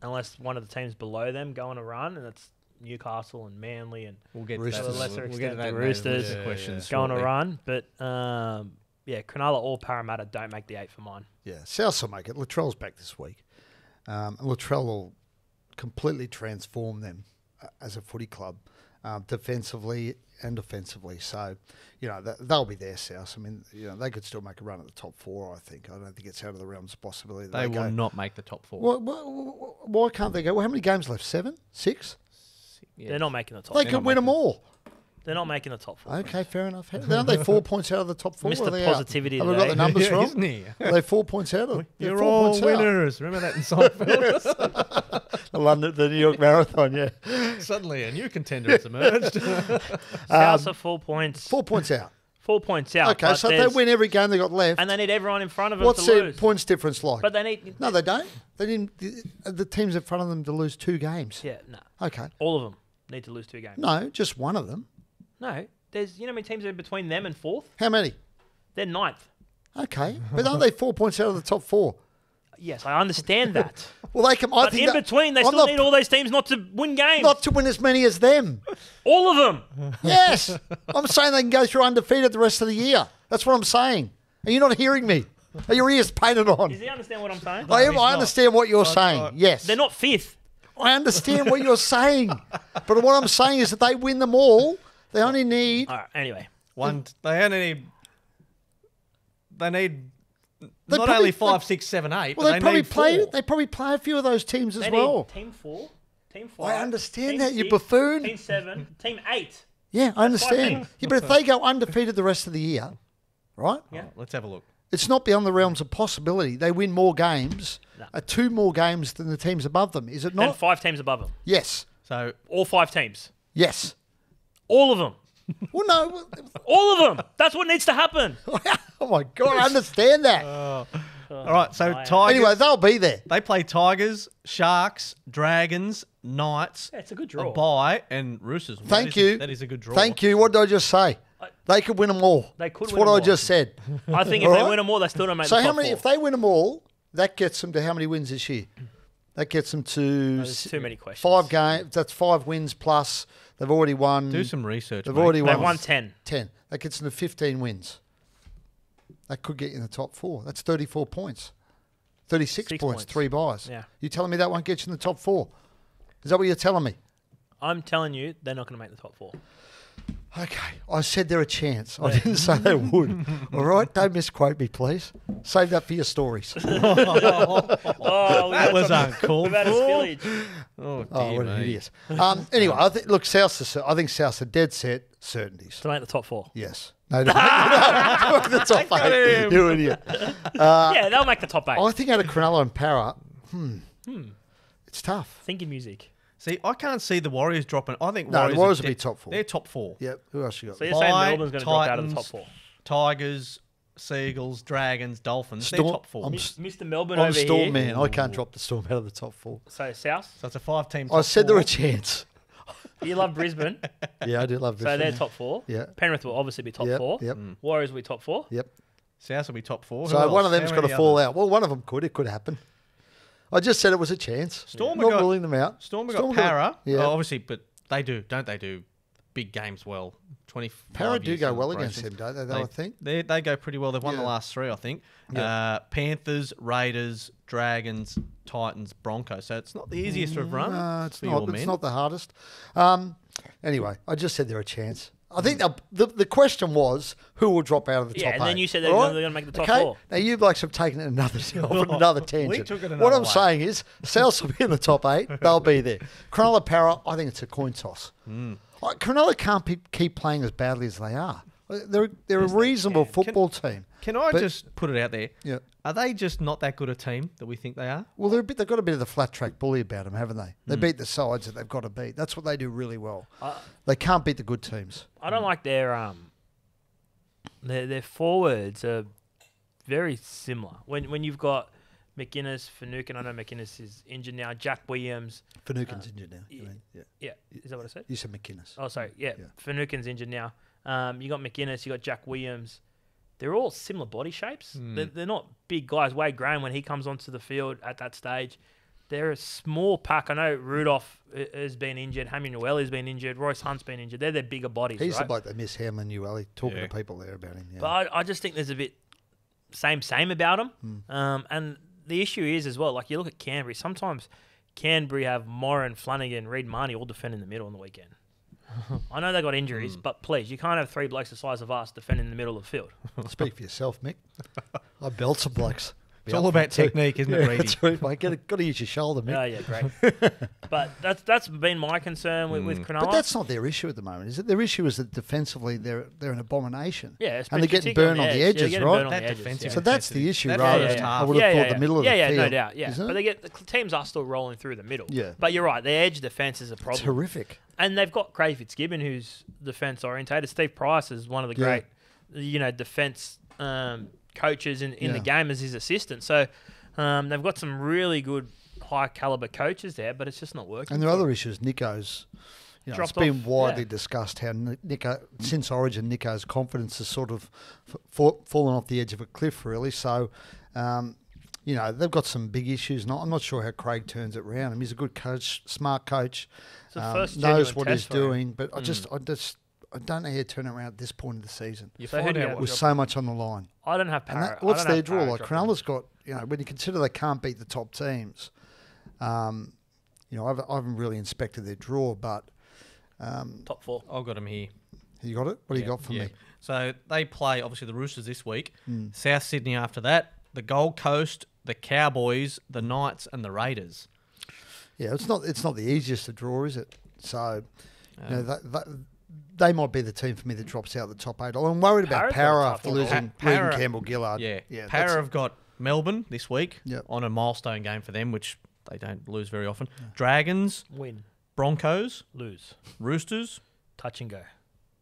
unless one of the teams below them go on a run, and it's Newcastle and Manly and we'll get to a lesser extent the Roosters questions go on a run. But Cronulla or Parramatta don't make the 8 for mine. Yeah, South will make it. Latrell's back this week. Latrell will completely transform them as a footy club, defensively and offensively. So, they'll be there, South. I mean, they could still make a run at the top 4, I think. I don't think it's out of the realms of possibility. They will not make the top 4. Why can't they go? Well, how many games left? 7? 6? Yeah. They're not making the top. They could win them all. They're not making the top 4. Okay, fair enough. Aren't they 4 points out of the top 4? Mr. Positivity Have we got the numbers wrong? Isn't he? Are they 4 points out? You're all winners. Remember that in Seinfeld? The New York Marathon, yeah. Suddenly a new contender has emerged. South are 4 points. 4 points out. 4 points out. Okay, so if they win every game they got left. And they need everyone in front of them What's to their lose. points difference like? But they need... No, they don't. They didn't. The teams in front of them to lose 2 games. Yeah, no. Okay. All of them need to lose 2 games. No, just one of them. No. There's, you know how many teams are between them and 4th? How many? They're 9th. Okay, but aren't they 4 points out of the top 4? Yes, I understand that. Well, they can. I But think in between, they still need all those teams not to win games. not to win as many as them. All of them. Yes, I'm saying they can go through undefeated the rest of the year. That's what I'm saying. Are you not hearing me? Are your ears painted on? Does he understand what I'm saying? I understand what you're saying. not. Yes, They're not 5th. I understand what you're saying. But what I'm saying is that they win them all. They only need. All right, anyway. They only need. They need. They Not probably- only 5, 6, 7, 8, Well, but they probably need play. 4. They probably play a few of those teams as They well. need Team 4, Team 5. I understand team that, you 6, buffoon. Team 7, Team 8. Yeah, I understand. teams. Yeah, but if they go undefeated the rest of the year, right? Yeah. Let's have a look. It's not beyond the realms of possibility. They win more games, No. 2 more games than the teams above them. Is it And not? 5 teams above them. Yes. So All 5 teams. Yes. All of them. Well, no. All of them. That's what needs to happen. Oh my God, I understand that. all right. So I- Tigers. Anyway, they'll be there. They play Tigers, Sharks, Dragons, Knights, Yeah, it's a good a draw. bye, and Roosters. Thank you. That is a good draw. Thank you. What did I just say? They could win them all. They could That's win what them I all. just said. I think if All they right. win them all, they still don't make So the top how many? 4. If they win them all, that gets them to how many wins this year? That gets them to There's too many questions. 5 games. That's 5 wins plus. They've already won. Do some research. They've mate. already They've won won 10. 10. That gets them to 15 wins. That could get you in the top 4. That's 34 points. 36 6 points, points. 3 buys. Yeah. You telling me that won't get you in the top 4? Is that what you're telling me? I'm telling you, they're not going to make the top 4. Okay. I said they're a chance. I didn't say they would. All right? Don't misquote me, please. Save that for your stories. Oh, That was uncalled We've had a for. spillage. Oh, Oh, dear what an me. idiot. Anyway, I think I think South's a dead set certainties. To make the top 4. Yes. No, the top 8. You idiot. Yeah, they'll make the top 8. I think out of Cronulla and Para, it's tough. Thinking music. See, I can't see the Warriors dropping. I think No, the Warriors, Warriors are will be top 4. They're top 4. Yep. Who else you got? So you're saying Bye, Melbourne's going to drop out of the top Titans, 4. Tigers, Seagulls, Dragons, Dolphins. Storm- They're top 4. I'm Mr. Melbourne I'm over Storm here. man. I can't drop the Storm out of the top 4. So South. So it's a 5-team. I top said 4. they're a chance. You love Brisbane. Yeah, I do love this. So they're top 4. Yeah. Penrith will obviously be top Yep, 4. Yep. Warriors will be top 4. Yep. South will be top 4. Who So one else? of them's How got to many fall others? out. Well, one of them could. It could happen. I just said it was a chance. Storm Not got- ruling them out. Storm have got Para. Yeah. Oh, obviously, but they do, don't they? Do big games well. 25 Para do years go in well against operations. them, don't they? I think. They go pretty well. They've won the Yeah. last 3, I think. Yeah. Panthers, Raiders, Dragons, Titans, Broncos. So it's not the easiest of run. No, it's for not. your It's men. not the hardest. Anyway, I just said they're a chance. I think the question was who will drop out of the Yeah, top and then 8. you said they're All going to make the top okay? 4. Now you blokes have taken it another tangent. took it What another I'm way. saying is, South will be in the top 8. They'll be there. Cronulla Para, I think it's a coin toss. Cronulla can't keep playing as badly as they are. They're a reasonable football team. Can I But- just put it out there? Yeah. Are they just not that good a team that we think they are? Well, they've got a bit of the flat track bully about them, haven't they? They beat the sides that they've got to beat. That's what they do really well. They can't beat the good teams. I don't like their forwards are very similar. When you've got McInnes, Finucane, I know McInnes is injured now. Jack Williams, Finucane's injured now. You mean? Yeah. yeah, is that what I said? You said McInnes. Oh, sorry, yeah, Yeah. Finucane's injured now. You got McInnes, you got Jack Williams. They're all similar body shapes. They're not big guys. Wade Graham, when he comes onto the field at that stage, they're a small pack. I know Rudolph has been injured. Hamlin Ueli has been injured. Royce Hunt's been injured. They're their bigger bodies, He's right? the bloke they miss, Hamlin Ueli, talking Yeah. to people there about him. Yeah. But I just think there's a bit same about them. And the issue is as well, like you look at Canterbury, sometimes Canterbury have Moran, Flanagan, Reid, Marnie all defend in the middle on the weekend. I know they got injuries, but please, you can't have 3 blokes the size of us defending in the middle of the field. Speak for yourself, Mick. I belt some blokes. It's all about technique, isn't it, Reedy? That's right, mate. Got to use your shoulder, Mick. Oh, yeah, great. But that's been my concern with Cronulla. But that's not their issue at the moment, is it? Their issue is that defensively they're an abomination. Yeah, and they're getting burned on the edges, right? So that's the issue, rather than I would have thought the middle of the field. Yeah, no doubt. Yeah, but the teams are still rolling through the middle. Yeah. But you're right, their edge defence is a problem. It's horrific. And they've got Craig Fitzgibbon, who's defence orientated. Steve Price is one of the great, defence coaches in the game as his assistant. So they've got some really good high caliber coaches there, but it's just not working. And there are other issues. Nico's, it's been widely discussed how Nico, since Origin, Nico's confidence has sort of fallen off the edge of a cliff, really. So, they've got some big issues. I'm not sure how Craig turns it around. He's a good coach, smart coach, knows what he's doing. But I don't know how to turn it around at this point of the season. With so much on the line. I don't have power. What's their draw? Like Cronulla's got, when you consider they can't beat the top teams, I haven't really inspected their draw, but top four. I've got them here. You got it? What do you got for me? So they play obviously the Roosters this week, South Sydney after that, the Gold Coast, the Cowboys, the Knights, and the Raiders. Yeah, it's not the easiest to draw, is it? So, they might be the team for me that drops out of the top 8. I'm worried about Para after losing Campbell-Gillard. Yeah, Para have got Melbourne this week on a milestone game for them, which they don't lose very often. Dragons, win. Broncos, lose. Roosters, touch and go.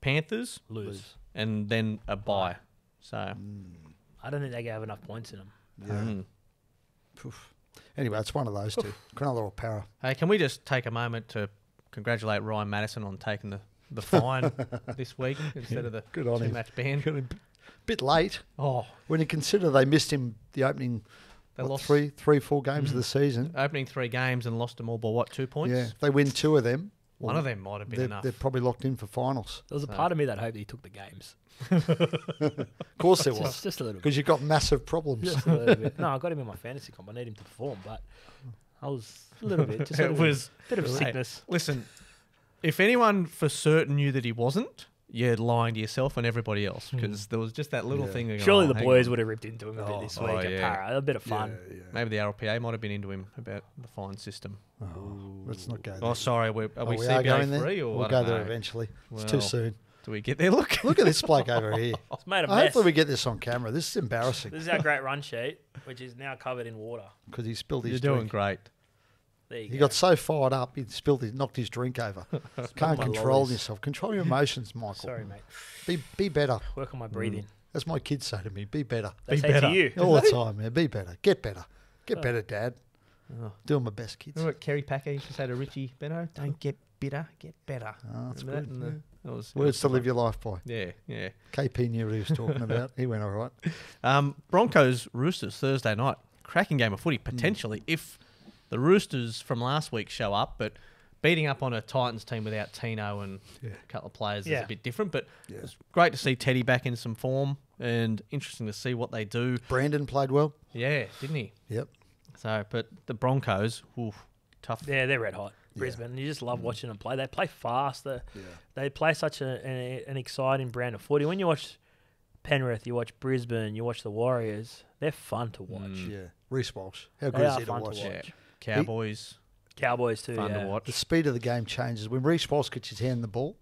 Panthers, lose. And then a bye. So I don't think they have enough points in them. Yeah. Anyway, it's one of those two. Cronulla or Para. Hey, can we just take a moment to congratulate Ryan Madison on taking the fine this week instead of the two-match ban? Bit late. Oh, when you consider they missed him the opening. They lost 4 games of the season. Opening 3 games and lost them all by 2 points? Yeah, if they win 2 of them. One of them might have been enough. They're probably locked in for finals. There was a part of me that hoped he took the games. Of course there was. Just a little bit. Because you've got massive problems. Just a little bit. No, I got him in my fantasy comp. I need him to perform, but I was a little bit. Just a bit of sickness. Listen, if anyone for certain knew that he wasn't, you're lying to yourself and everybody else, because there was just that little thing. Going, surely the boys would have ripped into him a bit this week at Para. A bit of fun. Yeah. Maybe the RLPA might have been into him about the fine system. Let's not go there. Oh, sorry. Are we CBA free? Or we'll go there eventually. It's too soon. Do we get there? Look at this bloke over here. It's made a mess. Hopefully we get this on camera. This is embarrassing. This is our great run sheet, which is now covered in water. Because he spilled his You're drink. doing great. He got so fired up, he knocked his drink over. Can't control yourself. Control your emotions, Michael. Sorry, mate. Be better. Work on my breathing. As my kids say to me, be better. They say to you. All the time, man. Be better. Get better. Get better, Dad. Doing my best, kids. Remember what Kerry Packer used to say to Richie Benno? Don't get bitter, get better. Oh, that's good. That Words to live your life by. Yeah. KP knew what he was talking about. He went all right. Broncos, Roosters, Thursday night. Cracking game of footy, potentially, if the Roosters from last week show up, but beating up on a Titans team without Tino and a couple of players is a bit different. But it's great to see Teddy back in some form and interesting to see what they do. Brandon played well. Yeah, didn't he? Yep. So, but the Broncos, tough. Yeah, they're red hot. Brisbane. You just love watching them play. They play fast. They play such an exciting brand of footy. When you watch Penrith, you watch Brisbane, you watch the Warriors, they're fun to watch. Yeah. Reece Walsh. How good is he to watch? Yeah. Cowboys too. Fun to watch. The speed of the game changes. When Reece Walsh gets his hand on the ball,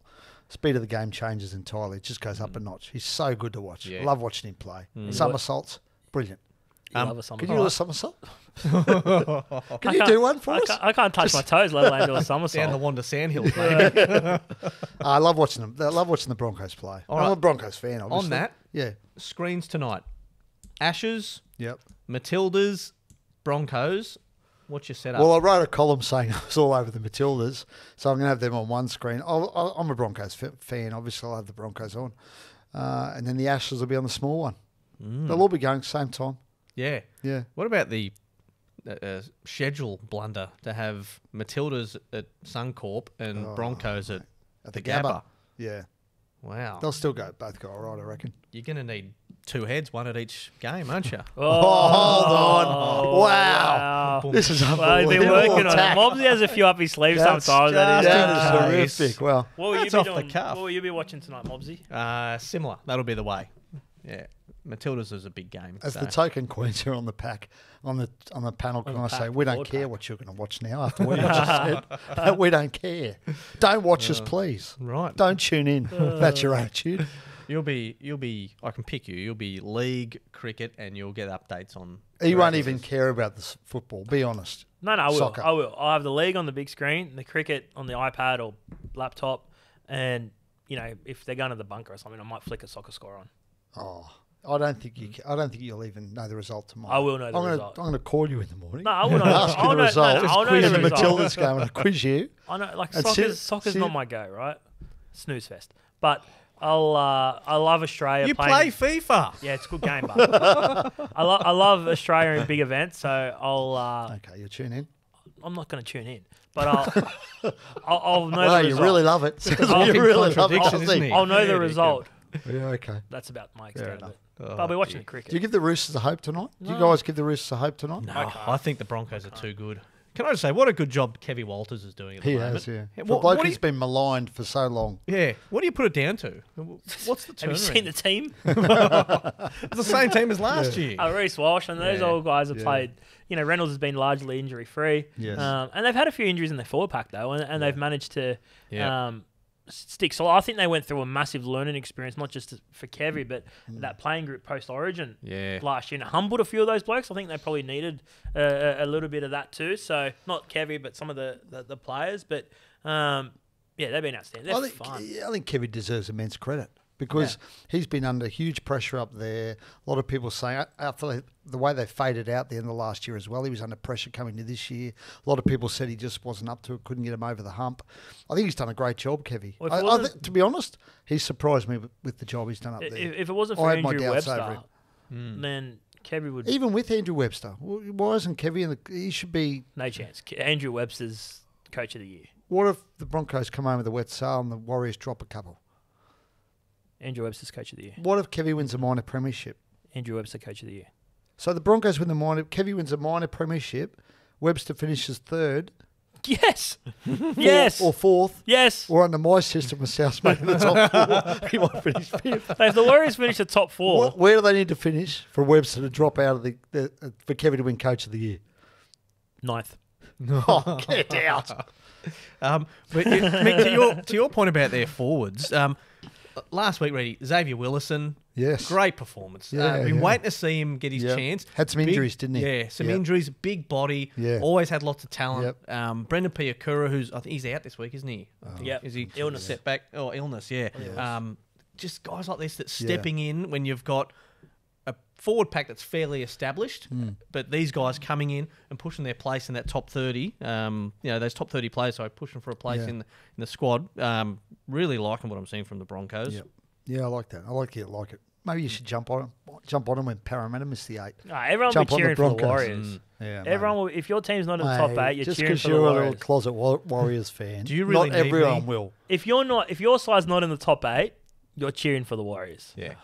the speed of the game changes entirely. It just goes up a notch. He's so good to watch. I love watching him play. Somersaults, brilliant. You love a somersault. Can you do a somersault? Can you do one for us? I can't touch my toes, let alone do a somersault. Down the Wanda Sandhills, maybe. I love watching them. I love watching the Broncos play. I'm a Broncos fan, obviously. On that, screens tonight. Ashes, yep. Matildas, Broncos. What's your setup? Well, I wrote a column saying I was all over the Matildas, so I'm going to have them on one screen. I'm a Broncos fan. Obviously, I'll have the Broncos on. And then the Ashes will be on the small one. They'll all be going at the same time. Yeah. Yeah. What about the schedule blunder to have Matildas at Suncorp and Broncos at the Gabba? Yeah. Wow. They'll still both go all right, I reckon. You're going to need 2 heads, one at each game, aren't you? Hold on. Wow. This is unbelievable. Well, they're working on it. Mobsy has a few up his sleeve sometimes. That is terrific. Well, that's off the cuff. What will you be watching tonight, Mobsy? Similar. That'll be the way. Yeah. Matildas is a big game. As so. the token Queenser on the pack, on the panel, can I say, we don't care what you're going to watch now after what you just said. We don't care. Don't watch us, please. Right. Don't tune in. That's your attitude. You'll be. I can pick you. You'll be league cricket, and you'll get updates on. You won't even care about this football. Be honest. No, I will. Soccer. I will. I'll have the league on the big screen, the cricket on the iPad or laptop, and if they're going to the bunker or something, I might flick a soccer score on. Oh, I don't think you'll even know the result tomorrow. I will know the result. I'm going to call you in the morning. No, I will know. Ask you the result. I'll know the result. Matilda's going to quiz you. I know, like And soccer's not my go, right? Snooze fest, but. I love Australia. You playing. play FIFA. Yeah, it's a good game, but I love Australia in big events. So I'll. Okay, you'll tune in. I'm not going to tune in, but I'll know Well, the you result. really love it. Oh, You really love it. contradiction, isn't he? I'll know Yeah, the you result. Yeah, okay. That's about my Fair extent. enough. But I'll be watching the cricket. Do you give the Roosters a hope tonight? Do you No. guys give the Roosters a hope tonight? No, I think the Broncos are too good. Can I just say, what a good job Kevy Walters is doing at the He moment. has, yeah. For a What bloke do who's been maligned for so long. Yeah. What do you put it down to? What's the Have you seen the team? It's the same team as last year. Reece Walsh and those Yeah. old guys have played. Reynolds has been largely injury free. Yes. And they've had a few injuries in their forward pack though, and they've managed to Yeah. stick. So I think they went through a massive learning experience, not just for Kevy, but that playing group post Origin Yeah. last year. And humbled a few of those blokes. I think they probably needed a little bit of that too. So not Kevy, but some of the players. But they've been outstanding. They're fun. I think Kevin deserves immense credit because he's been under huge pressure up there. A lot of people saying after the way they faded out the end of last year as well, he was under pressure coming to this year. A lot of people said he just wasn't up to it, couldn't get him over the hump. I think he's done a great job, Kevy. Well, to be honest, he's surprised me with the job he's done up there. If it wasn't for I had my Andrew doubts over Webster, him. then Kevy would Even with Andrew Webster, why isn't Kevy he should be... no chance. Andrew Webster's coach of the year. What if the Broncos come home with a wet sail and the Warriors drop a couple? Andrew Webster's coach of the year. What if Kevy wins a minor premiership? Andrew Webster coach of the year. So the Broncos win the minor. Kevy wins a minor premiership. Webster finishes third. Yes. Yes. Or fourth. Yes. Or under my system with South making the top four, he might finish fifth. If the Warriors finish the top four, Where do they need to finish for Webster to drop out of for Kevy to win coach of the year? ninth. Oh, get out. But Mick, to your point about their forwards, last week, Reedy, Xavier Willison, Yes. great performance. Yeah, Been yeah. waiting to see him get his chance. Had some injuries, didn't he? Yeah, some Yep. injuries, big body, Yeah. always had lots of talent. Yep. Brendan Piakura, I think he's out this week, isn't he? Yep. Is he Illness. setback? Oh, illness, yeah. Yes. Just guys like this that stepping in when you've got a forward pack that's fairly established, but these guys coming in and pushing their place in that top 30, those top 30 players, so pushing for a place in the squad. Really liking what I'm seeing from the Broncos. Yep. Yeah, I like that. I like it. Maybe you should jump on him when Parramatta missed the 8. Everyone will Jump be on the cheering for the Broncos. Warriors. Yeah, Everyone will. If your team's not in the top 8, you're just cheering because for the you're a Warriors. little closet Warriors fan. Do you really not need everyone me? will. If your side's not in the top 8, you're cheering for the Warriors. Yeah.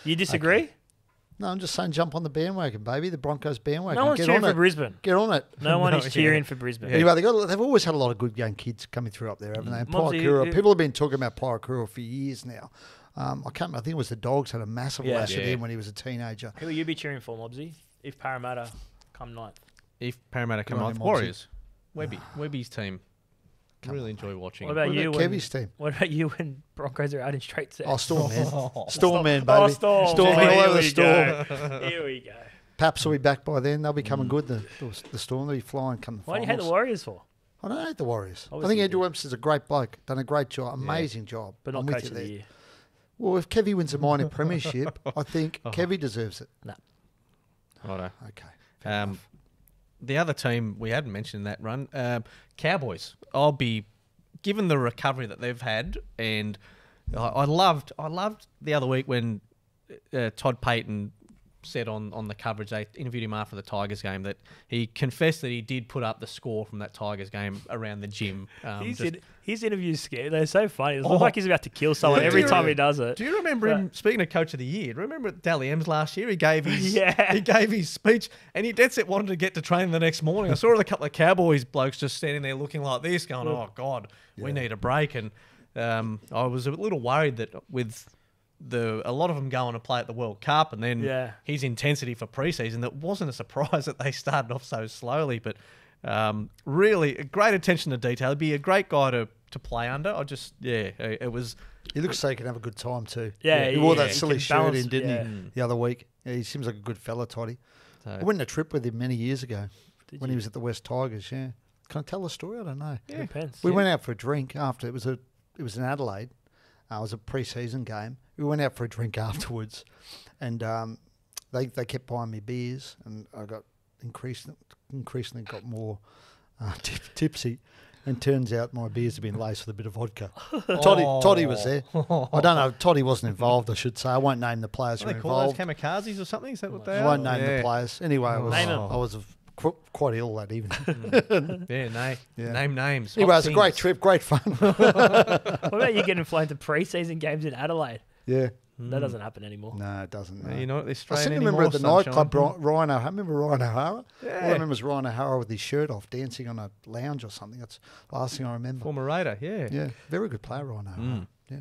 You disagree? No, I'm just saying jump on the bandwagon, baby. The Broncos bandwagon. No one's Get cheering on for it. Brisbane. Get on it. No one No, is cheering for Brisbane. Anyway, they've always had a lot of good young kids coming through up there, haven't they? And Mobsy, Piakura, people have been talking about Piakura for years now. I think it was the Dogs had a massive lash at him when he was a teenager. Who will you be cheering for, Mobsy, if Parramatta come 9th? If Parramatta come Good on off, him, Warriors. Webby's team. Really enjoy watching. What about you? Kevy's team? What about you when Broncos are out in straight sets? Oh, Storm, man. Storm, man, baby. Oh, Storm. Storm Here all over the we Storm. go. Here we go. Paps will be back by then. They'll be coming good. The Storm, they'll be flying come the Why do you hate the finals. Warriors for? I don't hate the Warriors. I Obviously think you Andrew do. Webster's a great bloke. Done a great job. Amazing job. But not I'm with coach you of the there. year. Well, if Kevy wins a minor premiership, I think Kevy deserves it. No. Righto. Okay. The other team we hadn't mentioned in that run, Cowboys. I'll be given the recovery that they've had, and I loved the other week when Todd Payton said on the coverage, they interviewed him after the Tigers game, that he confessed that he did put up the score from that Tigers game around the gym. His interviews scary. They're so funny. It looks like he's about to kill someone every time he does it. Do you remember him, speaking of Coach of the Year, remember at Dally M's last year, he gave his Yeah. he gave his speech, and he dead set wanted to get to training the next morning. I saw a couple of Cowboys blokes just standing there looking like this, going, oh, God, we need a break. And I was a little worried that with a lot of them going to play at the World Cup, and then his intensity for preseason. That wasn't a surprise that they started off so slowly, but really a great attention to detail. He'd be a great guy to play under. It was. He looks so he can have a good time too. Yeah, he wore that silly shirt in, didn't he, the other week? Yeah, he seems like a good fella, Toddy. So, I went on a trip with him many years ago when he was at the West Tigers. Yeah, can I tell the story? I don't know. Yeah, depends. We went out for a drink after it was in Adelaide. It was a pre-season game. We went out for a drink afterwards, and they kept buying me beers, and I got increasingly got more tipsy. And turns out my beers have been laced with a bit of vodka. Toddy was there. I don't know. Toddy wasn't involved, I should say. I won't name the players who were involved. They call those kamikazes or something? Is that what they are? I won't name the players. Anyway, I was quite ill that evening. Name names. Anyway, it was a great trip, great fun. What about you getting flown to pre-season games in Adelaide? Yeah. That doesn't happen anymore. No, it doesn't. No. You're not I Australian still anymore, remember at the nightclub, Sunshine. Ryan O'Hara. Remember Ryan O'Hara? Yeah. All I remember was Ryan O'Hara with his shirt off, dancing on a lounge or something. That's the last thing I remember. Former Raider, yeah. Yeah, very good player, Ryan O'Hara. Yeah.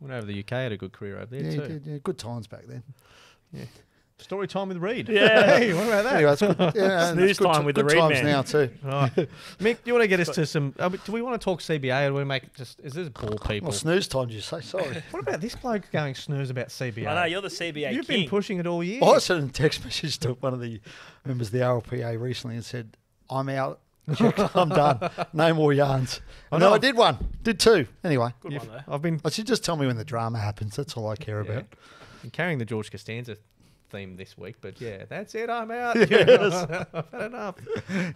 Went over to the UK, had a good career over there too. He did, yeah. Good times back then. Yeah. Story time with Read. Yeah. Hey, what about that? Anyway, it's good. Yeah, Snooze it's good time with the good Read times man. now too. Right. Mick, do you want to get us to some... do we want to talk CBA or do we make just... Is this ball people? Well, snooze time, did you say? Sorry. What about this bloke going snooze about CBA? I know, you're the CBA You've king. been pushing it all year. I sent a text message to one of the members of the RLPA recently and said, I'm out. I'm done. No more yarns. I did one. Did two. Anyway. Good one, though. I've been I should just tell me when the drama happens. That's all I care about. carrying the George Costanza theme this week, but yeah, that's it. I'm out. Yes. I've had enough.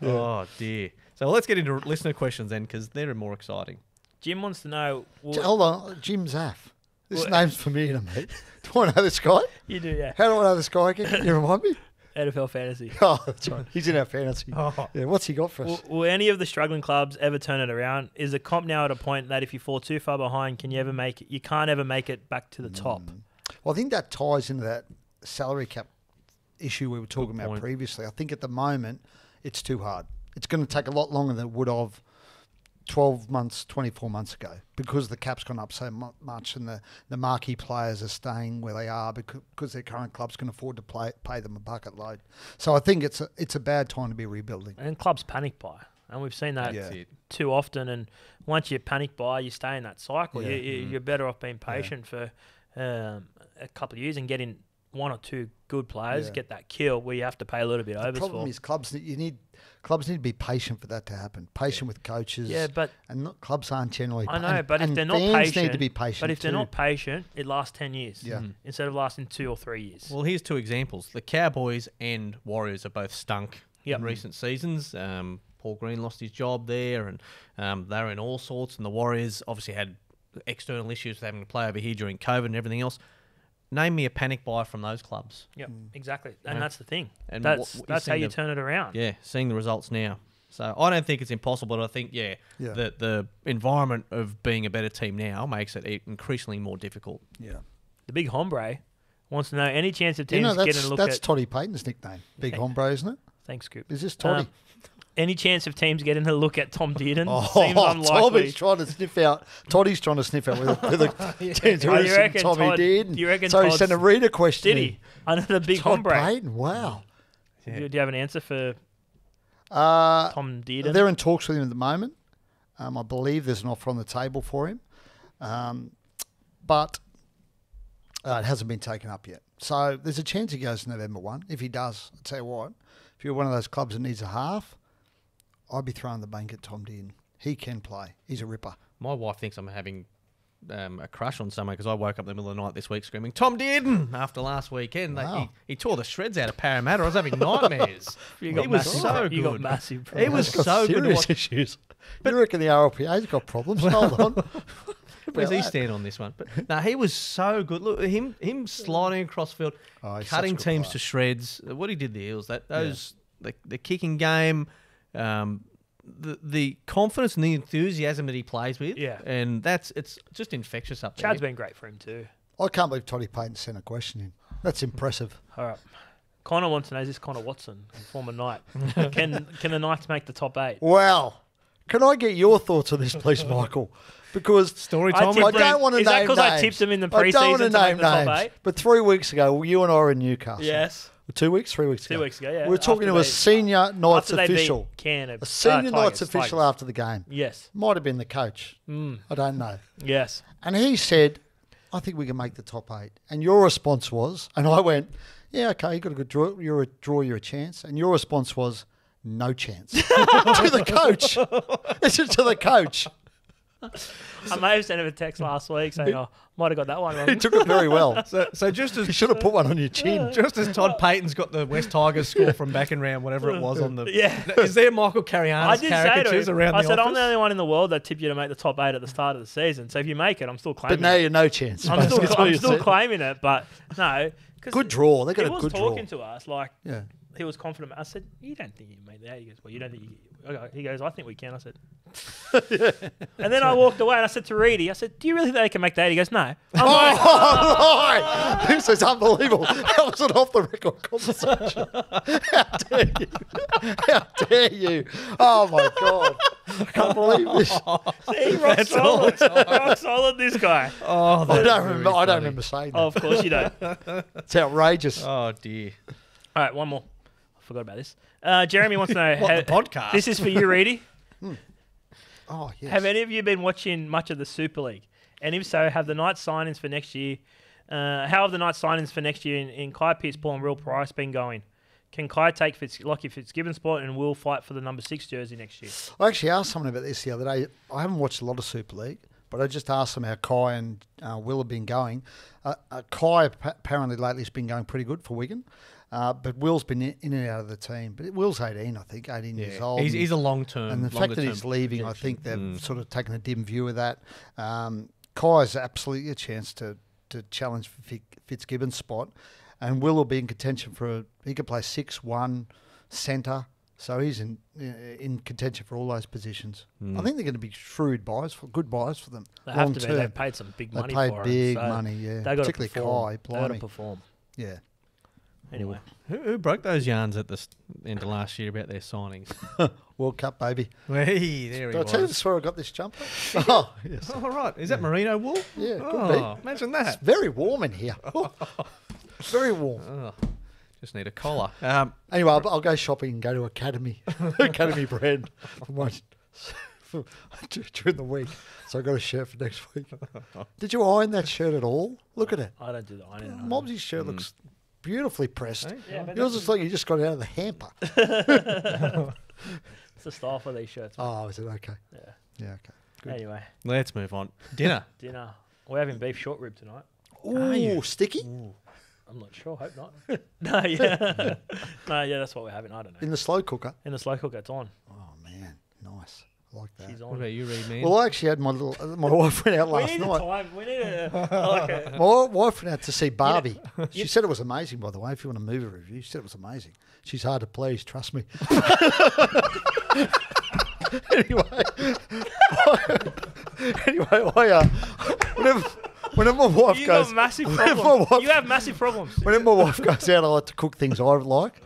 Oh, dear. So let's get into listener questions then, because they're more exciting. Jim wants to know... Hold on. Jim Zaff. This name's familiar to me. Do I know this guy? You do, yeah. How do I know this guy again? Can you remind me? NFL fantasy. Oh, that's right. He's in our fantasy. Oh. Yeah, what's he got for us? Will any of the struggling clubs ever turn it around? Is the comp now at a point that if you fall too far behind, can you ever make it? You can't ever make it back to the top. Well, I think that ties into that salary cap issue we were talking about point. previously. I think at the moment it's too hard. It's going to take a lot longer than it would have 12 months, 24 months ago, because the cap's gone up so much and the marquee players are staying where they are because their current clubs can afford to pay them a bucket load. So I think it's a bad time to be rebuilding. And clubs panic buy. And we've seen that too often. And once you panic buy, you stay in that cycle. Yeah. You're better off being patient for a couple of years and getting one or two good players, get that kill where you have to pay a little bit over. The problem is clubs need to be patient for that to happen. Patient with coaches. Yeah, but clubs aren't generally. I know, but if they're not fans patient, need to be patient. But if they're not patient, it lasts 10 years. Yeah. Instead of lasting 2 or 3 years. Well, here's two examples. The Cowboys and Warriors are both stunk in recent seasons. Paul Green lost his job there, and they were in all sorts. And the Warriors obviously had external issues with having to play over here during COVID and everything else. Name me a panic buy from those clubs. Yep, exactly. And that's the thing. And that's how you turn it around. Yeah, seeing the results now. So I don't think it's impossible, but I think, that the environment of being a better team now makes it increasingly more difficult. Yeah. The big hombre wants to know any chance of teams getting a look that's at... Toddy Payton's nickname. Big hombre, isn't it? Thanks, Scoop. Is this Toddy? Any chance of teams getting a look at Tom Dearden? Tommy's Seems unlikely. trying to sniff out. Toddy's trying to sniff out whether you reckon Tommy Todd- did. you reckon So he Todd's- sent a reader question. Did he? Under the big Todd hombre. Payton, wow. Do you have an answer for Uh, Tom Dearden? They're in talks with him at the moment. I believe there's an offer on the table for him. But it hasn't been taken up yet. So there's a chance he goes November 1. If he does, I'll tell you what, if you're one of those clubs that needs a half, I'd be throwing the bank at Tom Dearden. He can play. He's a ripper. My wife thinks I'm having a crush on someone because I woke up in the middle of the night this week screaming, Tom Dearden, after last weekend. Wow. He tore the shreds out of Parramatta. I was having nightmares. He was so good. You got massive He problems. was He's got so good to serious watch. issues. You reckon the RLPA's got problems? Hold on. Where's he stand on this one? But no, he was so good. Look, him sliding across field, He's cutting such a good teams player. to shreds. What he did there was the kicking game, the confidence and the enthusiasm that he plays with. Yeah. And it's just infectious up there. Chad's been great for him too. I can't believe Toddy Payton sent a question in. That's impressive. All right. Connor wants to know, is this Connor Watson, former Knight? Can the Knights make the top 8? Well, Can I get your thoughts on this, please, Michael? Because Story time. I don't want to Is that name because names. I tipped them in the I don't want preseason to to make name the top names. 8? But 3 weeks ago, you and I were in Newcastle. Yes. 2 weeks? 3 weeks ago? 2 weeks ago, yeah. We were talking After to a they- senior Knights after they beat official. Canada, A senior Knights Tigers, official Tigers. after the game. Yes. Might have been the coach. Mm. I don't know. Yes. And he said, I think we can make the top 8. And your response was, and I went, yeah, okay, you got a good draw. You're a chance. And your response was, no chance. To the coach. This is to the coach. I may have sent him a text last week saying, "Oh, might have got that one He wrong." took it very well. So just You as should have put one on your chin. just as Todd Payton's got the West Tigers score from back in round, whatever it was on the. Yeah. Is there Michael I Carayannis did say caricatures to him, around I the said, office? "I'm the only one in the world that tipped you to make the top 8 at the start of the season. So if you make it, I'm still claiming But now it. you're no chance. I'm still, That's what I'm you still said. claiming it, but no." 'Cause Good draw. They got he a was good draw. talking to us like Yeah. he was confident. I said, "You don't think you can make that?" He goes, "Well, you don't think you?" Okay. He goes, "I think we can." I said, and then I walked away and I said to Reedy, I said, "Do you really think they can make that?" He goes, "No." I'm like, Oh, this is unbelievable. That was an off the record conversation. How dare you? How dare you? Oh my God. I can't believe this. See, rock solid. Rock solid, this guy. Oh, I that's don't very remember. I don't funny. remember saying that. Oh, of course you don't. It's outrageous. Oh dear. All right, one more. I forgot about this. Jeremy wants to know. What, the podcast? This is for you, Reedy. Oh yes. Have any of you been watching much of the Super League? And if so, have the Knights signings for next year? How have the Knights signings for next year in Kai Pearce-Paul and Real Price been going? Can Kai take Lockie Fitzgibbon's spot and will fight for the number 6 jersey next year? I actually asked someone about this the other day. I haven't watched a lot of Super League, but I just asked them how Kai and Will have been going. Kai apparently lately has been going pretty good for Wigan, but Will's been in and out of the team. But Will's 18, I think, 18 years old. He's a long-term. And the fact that he's leaving, I think they've sort of taken a dim view of that. Kai's absolutely a chance to challenge for Fitzgibbon's spot. And Will be in contention for he could play 6-1 centre. So he's in contention for all those positions. I think they're going to be shrewd buys, good buys for them. They have long to be. term. They've paid some big money They for paid big him. So money, yeah. They got to Particularly perform. Kai, They got to blimey. perform. Yeah. Anyway. Who broke those yarns at the end of last year about their signings? World Cup, baby. Hey, there Did he I tell you was. where I got this jumper? Oh, yes. Oh, right. Is that merino wool? Yeah, could Oh, be. imagine It's that. very warm in here. Very warm. Oh, just need a collar. Anyway, I'll go shopping and go to Academy brand during the week. So I got a shirt for next week. Did you iron that shirt at all? Look at it. I don't do the ironing. Mobsy's shirt looks beautifully pressed. Hey? Yeah, but Yours looks like you just got it out of the hamper. it's the style for these shirts. mate. Oh, is it okay? Yeah. Yeah, okay. Good. Anyway, Let's move on. Dinner. dinner. We're having beef short rib tonight. Ooh, sticky? I'm not sure. Hope not. No, yeah. No, yeah, that's what we're having. I don't know. In the slow cooker? In the slow cooker, it's on. Oh, man. Nice. I like that. She's What on. about you, Reed, man? Well, I actually had my wife went out We last need night. a time. We need a. Like a My wife went out to see Barbie. She said it was amazing, by the way. If you want a movie review, she said it was amazing. She's hard to please, trust me. anyway, whenever my wife you goes, got massive whenever my problems. wife- You have massive problems. whenever my wife goes out, I like to cook things I like.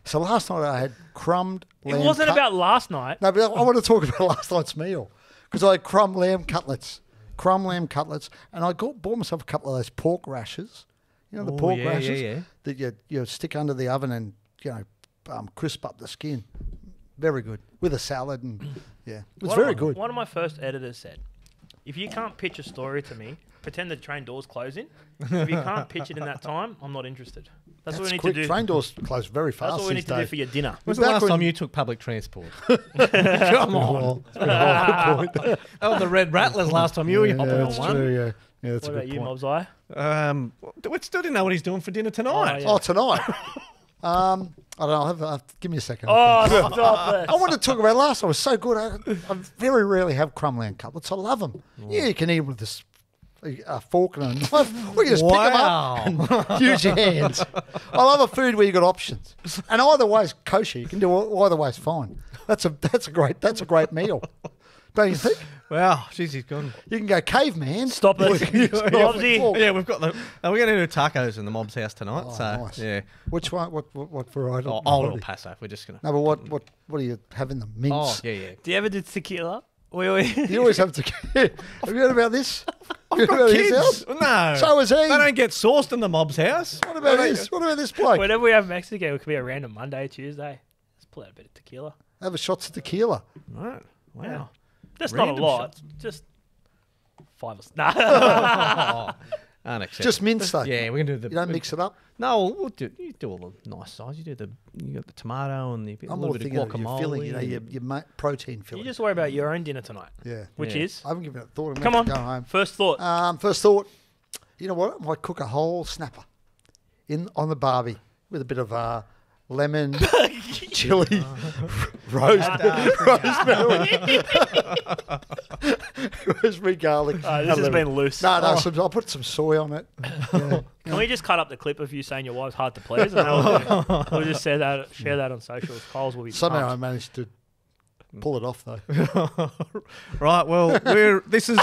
So last night I had crumbed It lamb wasn't about last night. No, but I want to talk about last night's meal because I had crumb lamb cutlets, and I bought myself a couple of those pork rashers. You know the Oh, pork yeah, rashers yeah. that you stick under the oven and crisp up the skin. Very good with a salad and it was very good. One of my first editors said, if you can't pitch a story to me, pretend the train door's closing. If you can't pitch it in that time, I'm not interested. That's what we need quick. to do. Train doors close very fast. That's what we need these to do days. for your dinner. When's the back last when- time you took public transport? Come on. It's been a good point. Oh, the Red Rattlers last time you were hopping on that's one. true, yeah, that's What a about good you, point. Mob's Eye? We still didn't know what he's doing for dinner tonight. yeah. Oh, tonight. I don't know. Give me a second. Oh, stop it. I want to talk about last night. It was so good. I very rarely have crumb lamb cutlets. I love them. Yeah, you can eat them with this fork and a knife. We can just pick them up and use your hands. I love a food where you got options, and either way is kosher. You can do either way is fine. That's a great meal. Don't you think? Wow, jeez, he's gone. You can go caveman. Stop it. Bobsy. Yeah, we've got the. We're going to do tacos in the mob's house tonight. Oh, so nice. yeah. Which one? What variety? Old or paso. We're just going to. No, but what do you have in them? Mince. Oh, yeah. Do you ever do tequila? You always have tequila. Have you heard about this? I've got kids. No. So is he. They don't get sourced in the mob's house. What about this? What about this bloke? Whenever we have Mexican, it could be a random Monday, Tuesday. Let's pull out a bit of tequila. Have a shots of tequila. Right. Wow. Yeah. That's Random not a lot. shots. Just 5 or nah. Unacceptable. Just mince though. Yeah, we're going to do the. You don't mix it up. No, you do all the nice size. You got the tomato and a I'm little more bit of thinking of your guacamole. filling, your protein filling. You just worry about your own dinner tonight. Yeah. Which Yeah. is? I haven't given it a thought. I'm Come gonna on. have to go home. First thought. First thought, you know what? I might cook a whole snapper on the Barbie with a bit of lemon, chili, rosemary, garlic. This has been loose. No, I'll put some soy on it. Yeah. Can we just cut up the clip of you saying your wife's hard to please? And we'll just share that on socials. Coles will be Somehow I pumped. managed to pull it off though. Right. Well, this is.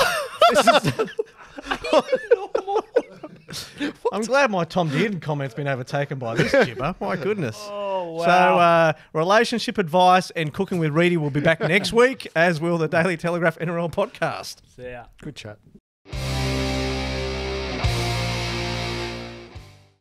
I'm glad my Tom Dearden comment's been overtaken by this gibber. My goodness. Oh, wow. So, relationship advice and cooking with Reedy will be back next week, as will the Daily Telegraph NRL podcast. See ya. Good chat.